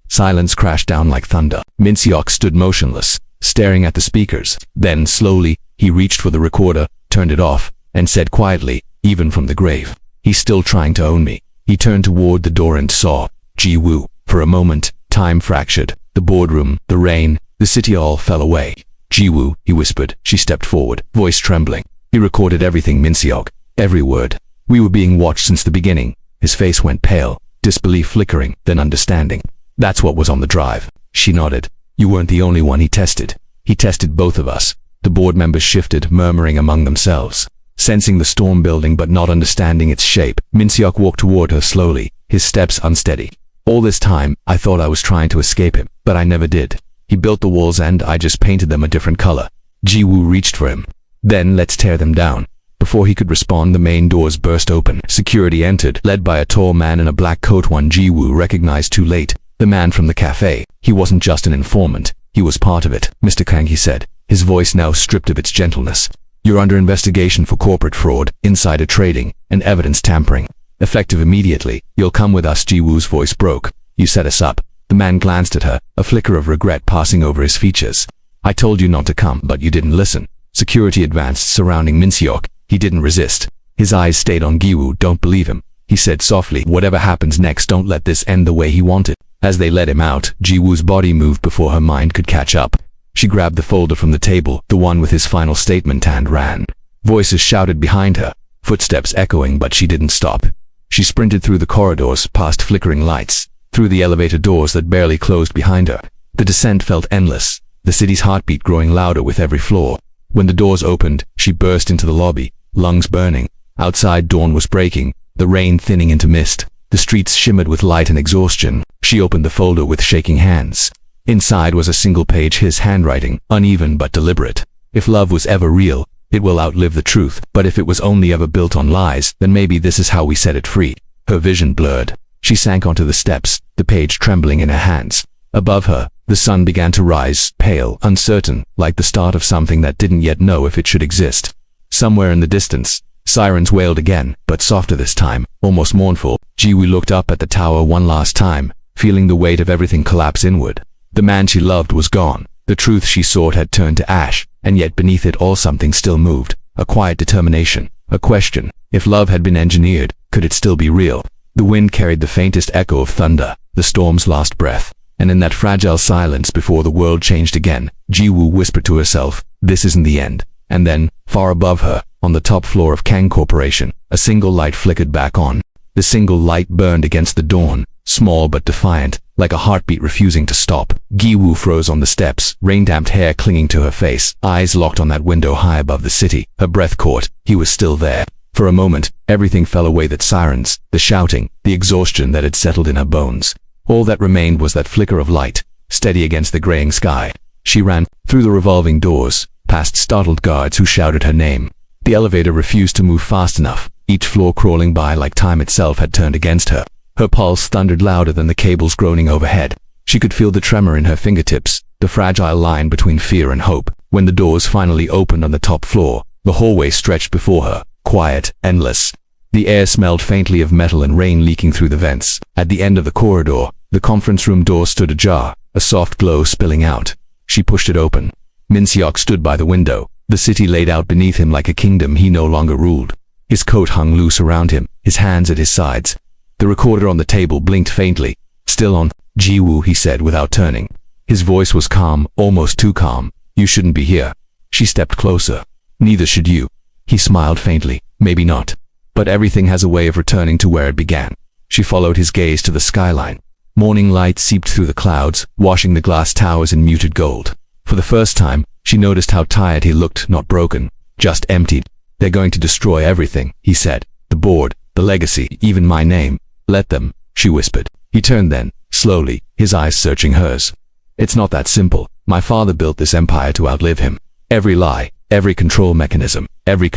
Silence crashed down like thunder. Min Seok stood motionless, staring at the speakers. Then, slowly, he reached for the recorder, turned it off, and said quietly, even from the grave, "He's still trying to own me." He turned toward the door and saw Jiwoo. For a moment, time fractured. The boardroom, the rain, the city all fell away. "Jiwoo," he whispered. She stepped forward, voice trembling. He recorded everything, Min Seok. Every word. "We were being watched since the beginning." His face went pale, disbelief flickering, then understanding. "That's what was on the drive." She nodded. "You weren't the only one he tested. He tested both of us." The board members shifted, murmuring among themselves. Sensing the storm building but not understanding its shape, Min Seok walked toward her slowly, his steps unsteady. "All this time, I thought I was trying to escape him, but I never did. He built the walls and I just painted them a different color." Jiwoo reached for him. "Then let's tear them down." Before he could respond, the main doors burst open. Security entered, led by a tall man in a black coat. One Jiwoo recognized too late. The man from the cafe. He wasn't just an informant. He was part of it. "Mr. Kang," he said, his voice now stripped of its gentleness. "You're under investigation for corporate fraud, insider trading, and evidence tampering. Effective immediately. You'll come with us." Jiwoo's voice broke. "You set us up." The man glanced at her, a flicker of regret passing over his features. "I told you not to come, but you didn't listen." Security advanced, surrounding Min Seok. He didn't resist. His eyes stayed on Giwoo. "Don't believe him," he said softly. "Whatever happens next, don't let this end the way he wanted." As they let him out, Jiwoo's body moved before her mind could catch up. She grabbed the folder from the table, the one with his final statement, and ran. Voices shouted behind her, footsteps echoing, but she didn't stop. She sprinted through the corridors, past flickering lights, through the elevator doors that barely closed behind her. The descent felt endless, the city's heartbeat growing louder with every floor. When the doors opened, she burst into the lobby, lungs burning. Outside, dawn was breaking, the rain thinning into mist. The streets shimmered with light and exhaustion. She opened the folder with shaking hands. Inside was a single page, his handwriting, uneven but deliberate. "If love was ever real, it will outlive the truth, but if it was only ever built on lies, then maybe this is how we set it free." Her vision blurred. She sank onto the steps, the page trembling in her hands. Above her, the sun began to rise, pale, uncertain, like the start of something that didn't yet know if it should exist. Somewhere in the distance, sirens wailed again, but softer this time, almost mournful. Jiwoo looked up at the tower one last time, feeling the weight of everything collapse inward. The man she loved was gone. The truth she sought had turned to ash, and yet beneath it all something still moved. A quiet determination. A question. If love had been engineered, could it still be real? The wind carried the faintest echo of thunder, the storm's last breath. And in that fragile silence before the world changed again, Jiwoo whispered to herself, "This isn't the end." And then, far above her, on the top floor of Kang Corporation, a single light flickered back on. The single light burned against the dawn, small but defiant, like a heartbeat refusing to stop. Jiwoo froze on the steps, rain-damped hair clinging to her face, eyes locked on that window high above the city. Her breath caught. He was still there. For a moment, everything fell away, that sirens, the shouting, the exhaustion that had settled in her bones. All that remained was that flicker of light, steady against the graying sky. She ran through the revolving doors, past startled guards who shouted her name. The elevator refused to move fast enough, each floor crawling by like time itself had turned against her. Her pulse thundered louder than the cables groaning overhead. She could feel the tremor in her fingertips, the fragile line between fear and hope. When the doors finally opened on the top floor, the hallway stretched before her, quiet, endless. The air smelled faintly of metal and rain leaking through the vents. At the end of the corridor, the conference room door stood ajar, a soft glow spilling out. She pushed it open. Min Seok stood by the window, the city laid out beneath him like a kingdom he no longer ruled. His coat hung loose around him, his hands at his sides. The recorder on the table blinked faintly. "Still on." "Jiwoo," he said without turning. His voice was calm, almost too calm. "You shouldn't be here." She stepped closer. "Neither should you." He smiled faintly. "Maybe not. But everything has a way of returning to where it began." She followed his gaze to the skyline. Morning light seeped through the clouds, washing the glass towers in muted gold. For the first time, she noticed how tired he looked, not broken, just emptied. "They're going to destroy everything," he said. "The board, the legacy, even my name. Let them," she whispered. He turned then, slowly, his eyes searching hers. "It's not that simple. My father built this empire to outlive him. Every lie, every control mechanism, every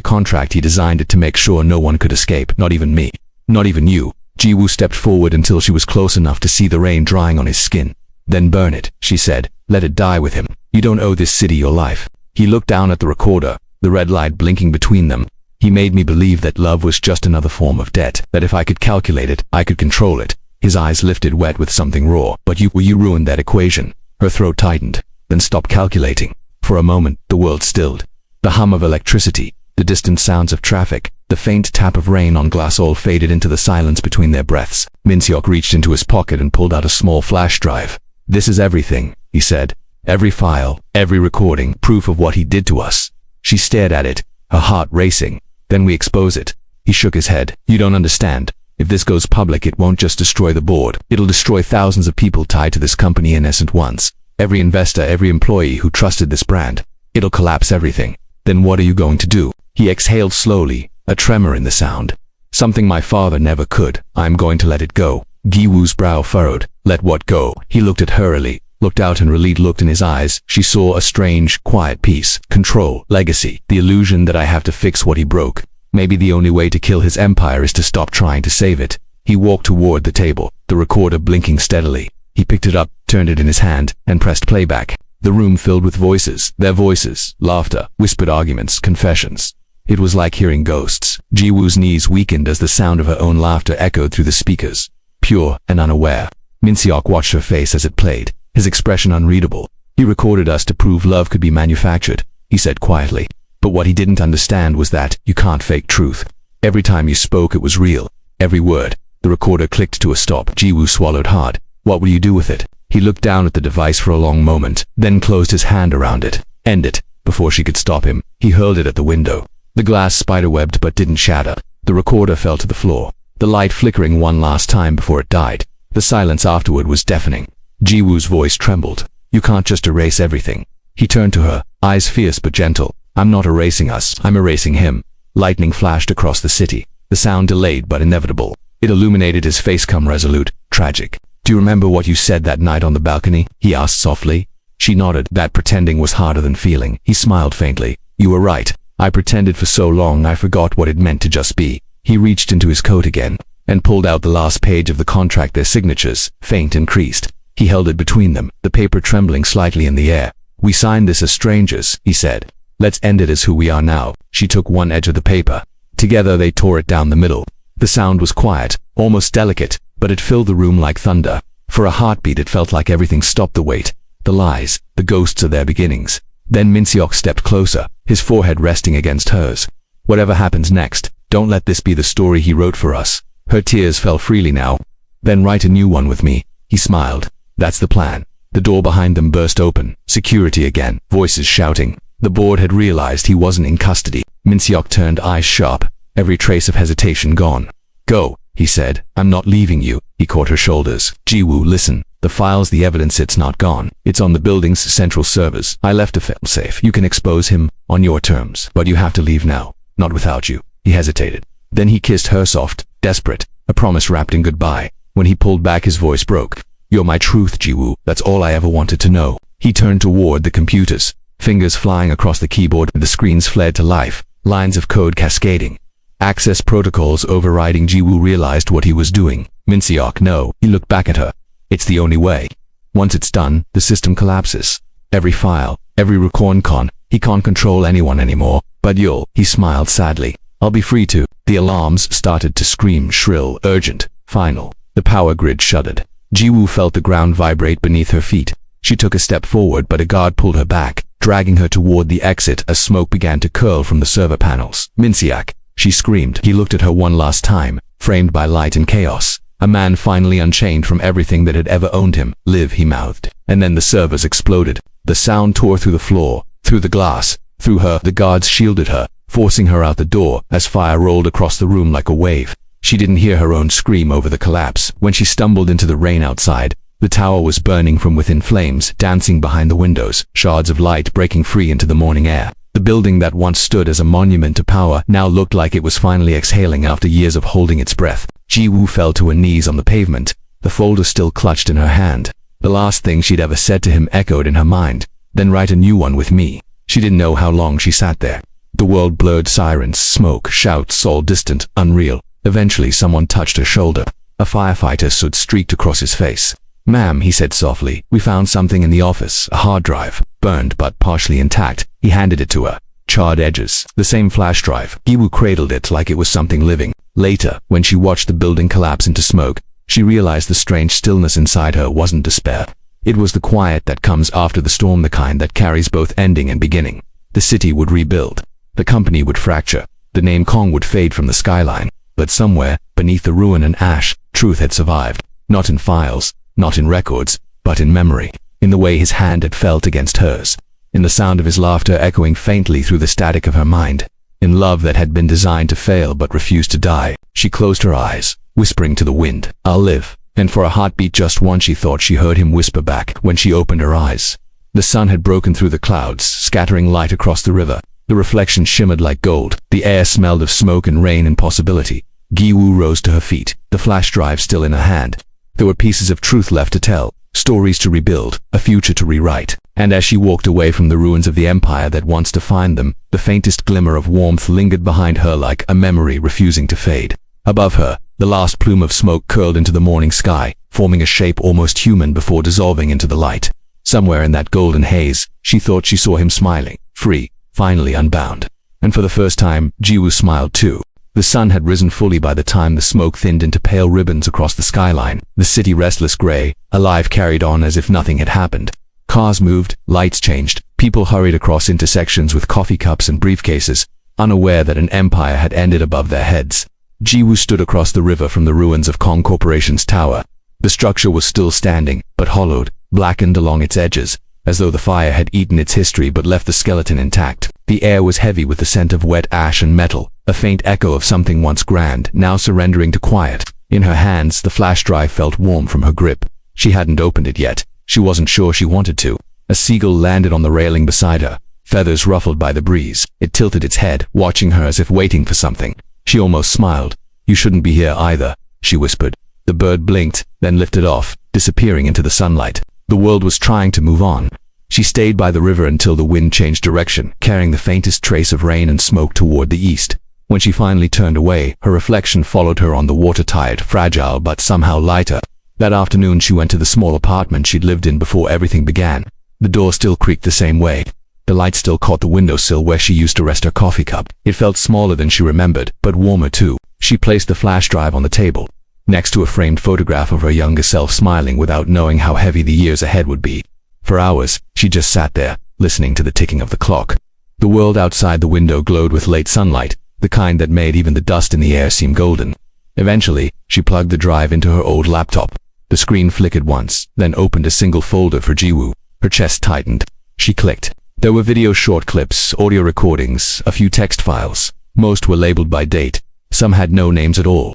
contract, he designed it to make sure no one could escape, not even me, not even you." Jiwoo stepped forward until she was close enough to see the rain drying on his skin. Then burn it, she said. Let it die with him. You don't owe this city your life. He looked down at the recorder, the red light blinking between them. He made me believe that love was just another form of debt, that if I could calculate it, I could control it. His eyes lifted, wet with something raw. But you ruined that equation. Her throat tightened, then stopped calculating. For a moment, the world stilled. The hum of electricity, the distant sounds of traffic, the faint tap of rain on glass all faded into the silence between their breaths. Min-seok reached into his pocket and pulled out a small flash drive. This is everything, he said. Every file, every recording, proof of what he did to us. She stared at it, her heart racing. Then we expose it. He shook his head. You don't understand. If this goes public, it won't just destroy the board. It'll destroy thousands of people tied to this company in essence once. Every investor, every employee who trusted this brand. It'll collapse everything. Then what are you going to do? He exhaled slowly, a tremor in the sound. Something my father never could. I'm going to let it go. Jiwoo's brow furrowed. Let what go? He looked at her hurriedly, looked out, and Relid looked in his eyes. She saw a strange, quiet peace, control, legacy, the illusion that I have to fix what he broke. Maybe the only way to kill his empire is to stop trying to save it. He walked toward the table, the recorder blinking steadily. He picked it up, turned it in his hand, and pressed playback. The room filled with voices, their voices, laughter, whispered arguments, confessions. It was like hearing ghosts. Jiwoo's knees weakened as the sound of her own laughter echoed through the speakers. Pure and unaware. Min-seok watched her face as it played, his expression unreadable. He recorded us to prove love could be manufactured, he said quietly. But what he didn't understand was that you can't fake truth. Every time you spoke, it was real. Every word. The recorder clicked to a stop. Jiwoo swallowed hard. What will you do with it? He looked down at the device for a long moment, then closed his hand around it. End it. Before she could stop him, he hurled it at the window. The glass spiderwebbed but didn't shatter. The recorder fell to the floor, the light flickering one last time before it died. The silence afterward was deafening. Jiwoo's voice trembled. You can't just erase everything. He turned to her, eyes fierce but gentle. I'm not erasing us, I'm erasing him. Lightning flashed across the city. The sound delayed but inevitable. It illuminated his face, come resolute, tragic. Do you remember what you said that night on the balcony? He asked softly. She nodded. That pretending was harder than feeling. He smiled faintly. You were right. I pretended for so long I forgot what it meant to just be. He reached into his coat again and pulled out the last page of the contract, their signatures, faint and creased. He held it between them, the paper trembling slightly in the air. We signed this as strangers, he said. Let's end it as who we are now. She took one edge of the paper. Together they tore it down the middle. The sound was quiet, almost delicate, but it filled the room like thunder. For a heartbeat it felt like everything stopped. The weight, the lies, the ghosts of their beginnings. Then Min-seok stepped closer, his forehead resting against hers. Whatever happens next, don't let this be the story he wrote for us. Her tears fell freely now. Then write a new one with me. He smiled. That's the plan. The door behind them burst open. Security again. Voices shouting. The board had realized he wasn't in custody. Min-seok turned, eyes sharp. Every trace of hesitation gone. Go, he said. I'm not leaving you. He caught her shoulders. Jiwoo, listen. The files, the evidence, it's not gone. It's on the building's central servers. I left a fail-safe. You can expose him on your terms. But you have to leave now. Not without you. He hesitated. Then he kissed her soft, desperate. A promise wrapped in goodbye. When he pulled back, his voice broke. You're my truth, Jiwoo. That's all I ever wanted to know. He turned toward the computers. Fingers flying across the keyboard, the screens flared to life. Lines of code cascading. Access protocols overriding. Jiwoo realized what he was doing. Min-seok, no. He looked back at her. It's the only way. Once it's done, the system collapses. Every file, every recon. He can't control anyone anymore. But you'll. He smiled sadly. I'll be free to. The alarms started to scream, shrill, urgent, final. The power grid shuddered. Jiwoo felt the ground vibrate beneath her feet. She took a step forward, but a guard pulled her back, dragging her toward the exit as smoke began to curl from the server panels. Min-seok, she screamed. He looked at her one last time, framed by light and chaos. A man finally unchained from everything that had ever owned him. Live, he mouthed. And then the servers exploded. The sound tore through the floor, through the glass, through her. The guards shielded her, forcing her out the door as fire rolled across the room like a wave. She didn't hear her own scream over the collapse. When she stumbled into the rain outside, the tower was burning from within, flames dancing behind the windows, shards of light breaking free into the morning air. The building that once stood as a monument to power now looked like it was finally exhaling after years of holding its breath. Jiwoo fell to her knees on the pavement, the folder still clutched in her hand. The last thing she'd ever said to him echoed in her mind. Then write a new one with me. She didn't know how long she sat there. The world blurred, sirens, smoke, shouts, all distant, unreal. Eventually someone touched her shoulder. A firefighter stood streaked across his face. "Ma'am," he said softly, "we found something in the office, a hard drive, burned but partially intact." He handed it to her. Charred edges, the same flash drive. Giwoo cradled it like it was something living. Later, when she watched the building collapse into smoke, she realized the strange stillness inside her wasn't despair. It was the quiet that comes after the storm, the kind that carries both ending and beginning. The city would rebuild. The company would fracture. The name Kong would fade from the skyline. But somewhere, beneath the ruin and ash, truth had survived. Not in files, not in records, but in memory. In the way his hand had felt against hers. In the sound of his laughter echoing faintly through the static of her mind. In love that had been designed to fail but refused to die. She closed her eyes, whispering to the wind, "I'll live." And for a heartbeat, just one, she thought she heard him whisper back. When she opened her eyes, the sun had broken through the clouds, scattering light across the river. The reflection shimmered like gold. The air smelled of smoke and rain and possibility. Giwoo rose to her feet, the flash drive still in her hand. There were pieces of truth left to tell, stories to rebuild, a future to rewrite. And as she walked away from the ruins of the empire that once defined them, the faintest glimmer of warmth lingered behind her like a memory refusing to fade. Above her, the last plume of smoke curled into the morning sky, forming a shape almost human before dissolving into the light. Somewhere in that golden haze, she thought she saw him smiling, free, finally unbound. And for the first time, Giwoo smiled too. The sun had risen fully by the time the smoke thinned into pale ribbons across the skyline. The city, restless gray, alive, carried on as if nothing had happened. Cars moved, lights changed, people hurried across intersections with coffee cups and briefcases, unaware that an empire had ended above their heads. Giwoo stood across the river from the ruins of Kong Corporation's tower. The structure was still standing, but hollowed, blackened along its edges, as though the fire had eaten its history but left the skeleton intact. The air was heavy with the scent of wet ash and metal, a faint echo of something once grand, now surrendering to quiet. In her hands, the flash drive felt warm from her grip. She hadn't opened it yet. She wasn't sure she wanted to. A seagull landed on the railing beside her, feathers ruffled by the breeze. It tilted its head, watching her as if waiting for something. She almost smiled. "You shouldn't be here either," she whispered. The bird blinked, then lifted off, disappearing into the sunlight. The world was trying to move on. She stayed by the river until the wind changed direction, carrying the faintest trace of rain and smoke toward the east. When she finally turned away, her reflection followed her on the water, tired, fragile, but somehow lighter. That afternoon she went to the small apartment she'd lived in before everything began. The door still creaked the same way. The light still caught the windowsill where she used to rest her coffee cup. It felt smaller than she remembered, but warmer too. She placed the flash drive on the table, next to a framed photograph of her younger self smiling without knowing how heavy the years ahead would be. For hours, she just sat there, listening to the ticking of the clock. The world outside the window glowed with late sunlight, the kind that made even the dust in the air seem golden. Eventually, she plugged the drive into her old laptop. The screen flickered once, then opened a single folder for Giwoo. Her chest tightened. She clicked. There were video short clips, audio recordings, a few text files. Most were labeled by date. Some had no names at all.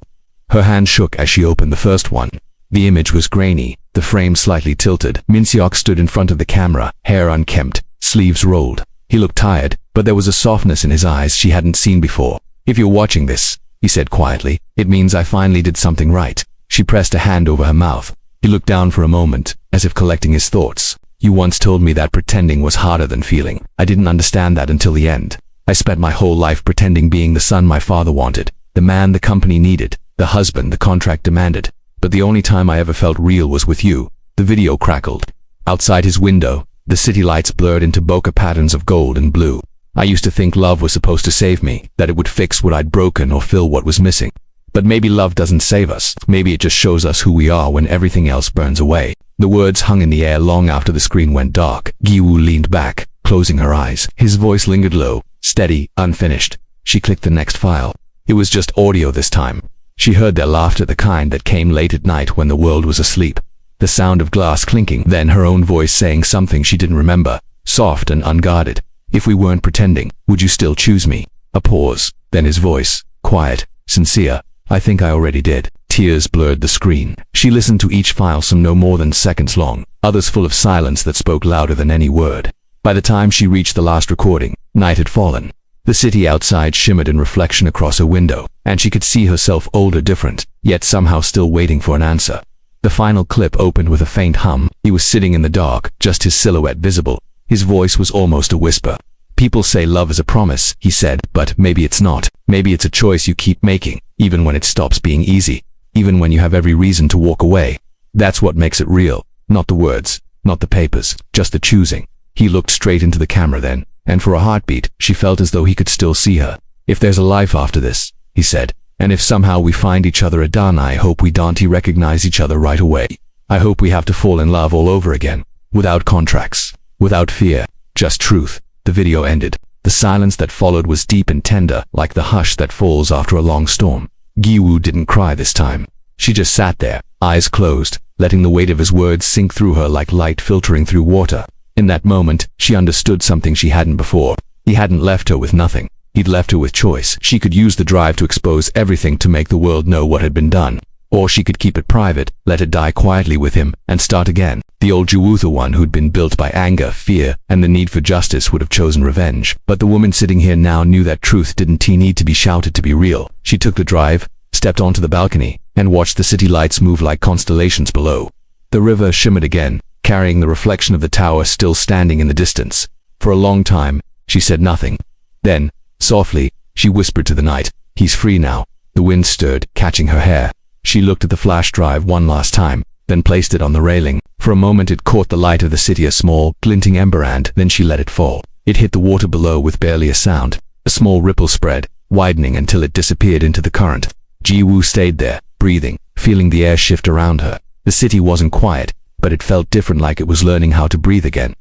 Her hand shook as she opened the first one. The image was grainy, the frame slightly tilted. Min-seok stood in front of the camera, hair unkempt, sleeves rolled. He looked tired, but there was a softness in his eyes she hadn't seen before. "If you're watching this," he said quietly, "it means I finally did something right." She pressed a hand over her mouth. He looked down for a moment, as if collecting his thoughts. "You once told me that pretending was harder than feeling. I didn't understand that until the end. I spent my whole life pretending, being the son my father wanted, the man the company needed, the husband the contract demanded. But the only time I ever felt real was with you." The video crackled. Outside his window, the city lights blurred into bokeh patterns of gold and blue. "I used to think love was supposed to save me, that it would fix what I'd broken or fill what was missing. But maybe love doesn't save us. Maybe it just shows us who we are when everything else burns away." The words hung in the air long after the screen went dark. Giwoo leaned back, closing her eyes. His voice lingered low, steady, unfinished. She clicked the next file. It was just audio this time. She heard their laughter, the kind that came late at night when the world was asleep. The sound of glass clinking, then her own voice saying something she didn't remember, soft and unguarded. "If we weren't pretending, would you still choose me?" A pause, then his voice, quiet, sincere. "I think I already did." Tears blurred the screen. She listened to each file, some no more than seconds long, others full of silence that spoke louder than any word. By the time she reached the last recording, night had fallen. The city outside shimmered in reflection across her window, and she could see herself older, different, yet somehow still waiting for an answer. The final clip opened with a faint hum. He was sitting in the dark, just his silhouette visible. His voice was almost a whisper. "People say love is a promise," he said, "but maybe it's not. Maybe it's a choice you keep making, even when it stops being easy." even when you have every reason to walk away. That's what makes it real, not the words, not the papers, just the choosing. He looked straight into the camera then, and for a heartbeat, she felt as though he could still see her. "If there's a life after this," he said, "and if somehow we find each other again, I hope we don't recognize each other right away. I hope we have to fall in love all over again, without contracts, without fear, just truth." The video ended. The silence that followed was deep and tender, like the hush that falls after a long storm. Gi-woo didn't cry this time. She just sat there, eyes closed, letting the weight of his words sink through her like light filtering through water. In that moment, she understood something she hadn't before. He hadn't left her with nothing. He'd left her with choice. She could use the drive to expose everything to make the world know what had been done. Or she could keep it private, let it die quietly with him, and start again. The old Ju-woo, the one who'd been built by anger, fear, and the need for justice, would have chosen revenge. But the woman sitting here now knew that truth didn't need to be shouted to be real. She took the drive, stepped onto the balcony, and watched the city lights move like constellations below. The river shimmered again, carrying the reflection of the tower still standing in the distance. For a long time, she said nothing. Then, softly, she whispered to the night, "He's free now." The wind stirred, catching her hair. She looked at the flash drive one last time, then placed it on the railing. For a moment it caught the light of the city, a small, glinting ember, and then she let it fall. It hit the water below with barely a sound. A small ripple spread, widening until it disappeared into the current. Ji-woo stayed there, breathing, feeling the air shift around her. The city wasn't quiet, but it felt different, like it was learning how to breathe again.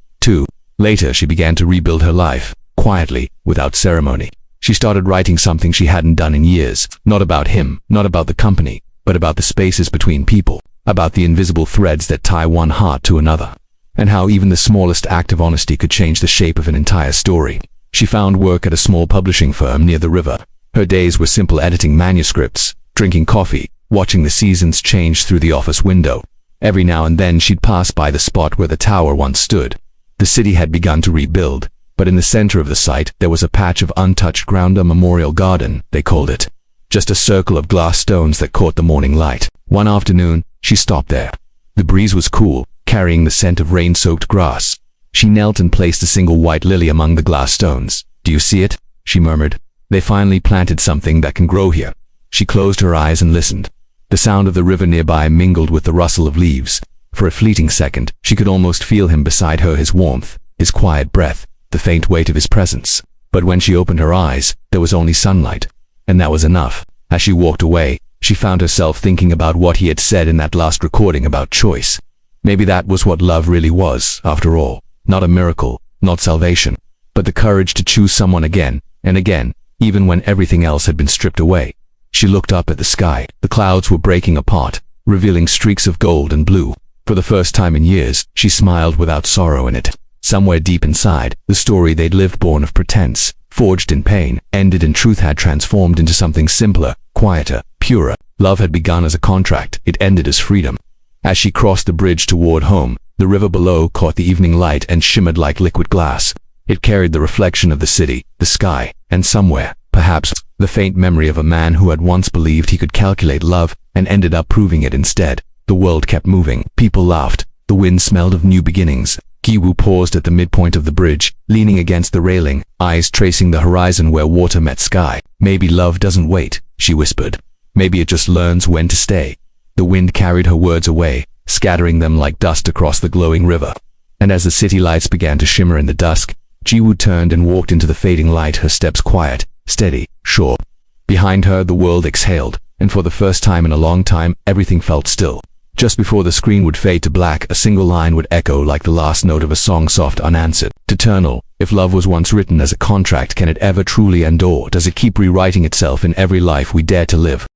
Later she began to rebuild her life, quietly, without ceremony. She started writing something she hadn't done in years. Not about him, not about the company, but about the spaces between people, about the invisible threads that tie one heart to another, and how even the smallest act of honesty could change the shape of an entire story. She found work at a small publishing firm near the river. Her days were simple, editing manuscripts, drinking coffee, watching the seasons change through the office window. Every now and then she'd pass by the spot where the tower once stood. The city had begun to rebuild, but in the center of the site there was a patch of untouched ground, a memorial garden, they called it. Just a circle of glass stones that caught the morning light. One afternoon, she stopped there. The breeze was cool, carrying the scent of rain-soaked grass. She knelt and placed a single white lily among the glass stones. "Do you see it?" she murmured. "They finally planted something that can grow here." She closed her eyes and listened. The sound of the river nearby mingled with the rustle of leaves. For a fleeting second, she could almost feel him beside her, his warmth, his quiet breath, the faint weight of his presence. But when she opened her eyes, there was only sunlight. And that was enough. As she walked away, she found herself thinking about what he had said in that last recording about choice. Maybe that was what love really was, after all. Not a miracle, not salvation, but the courage to choose someone again and again, even when everything else had been stripped away. She looked up at the sky. The clouds were breaking apart, revealing streaks of gold and blue. For the first time in years, she smiled without sorrow in it. Somewhere deep inside, the story they'd lived, born of pretense, forged in pain, ended in truth, had transformed into something simpler, quieter, purer. Love had begun as a contract, it ended as freedom. As she crossed the bridge toward home, the river below caught the evening light and shimmered like liquid glass. It carried the reflection of the city, the sky, and somewhere, perhaps, the faint memory of a man who had once believed he could calculate love and ended up proving it instead. The world kept moving. People laughed. The wind smelled of new beginnings. Gi-woo paused at the midpoint of the bridge, leaning against the railing, eyes tracing the horizon where water met sky. "Maybe love doesn't wait," she whispered. "Maybe it just learns when to stay." The wind carried her words away, scattering them like dust across the glowing river. And as the city lights began to shimmer in the dusk, Ji-woo turned and walked into the fading light, her steps quiet, steady, sure. Behind her, the world exhaled, and for the first time in a long time, everything felt still. Just before the screen would fade to black, a single line would echo like the last note of a song, soft, unanswered. Eternal. If love was once written as a contract, can it ever truly endure? Does it keep rewriting itself in every life we dare to live?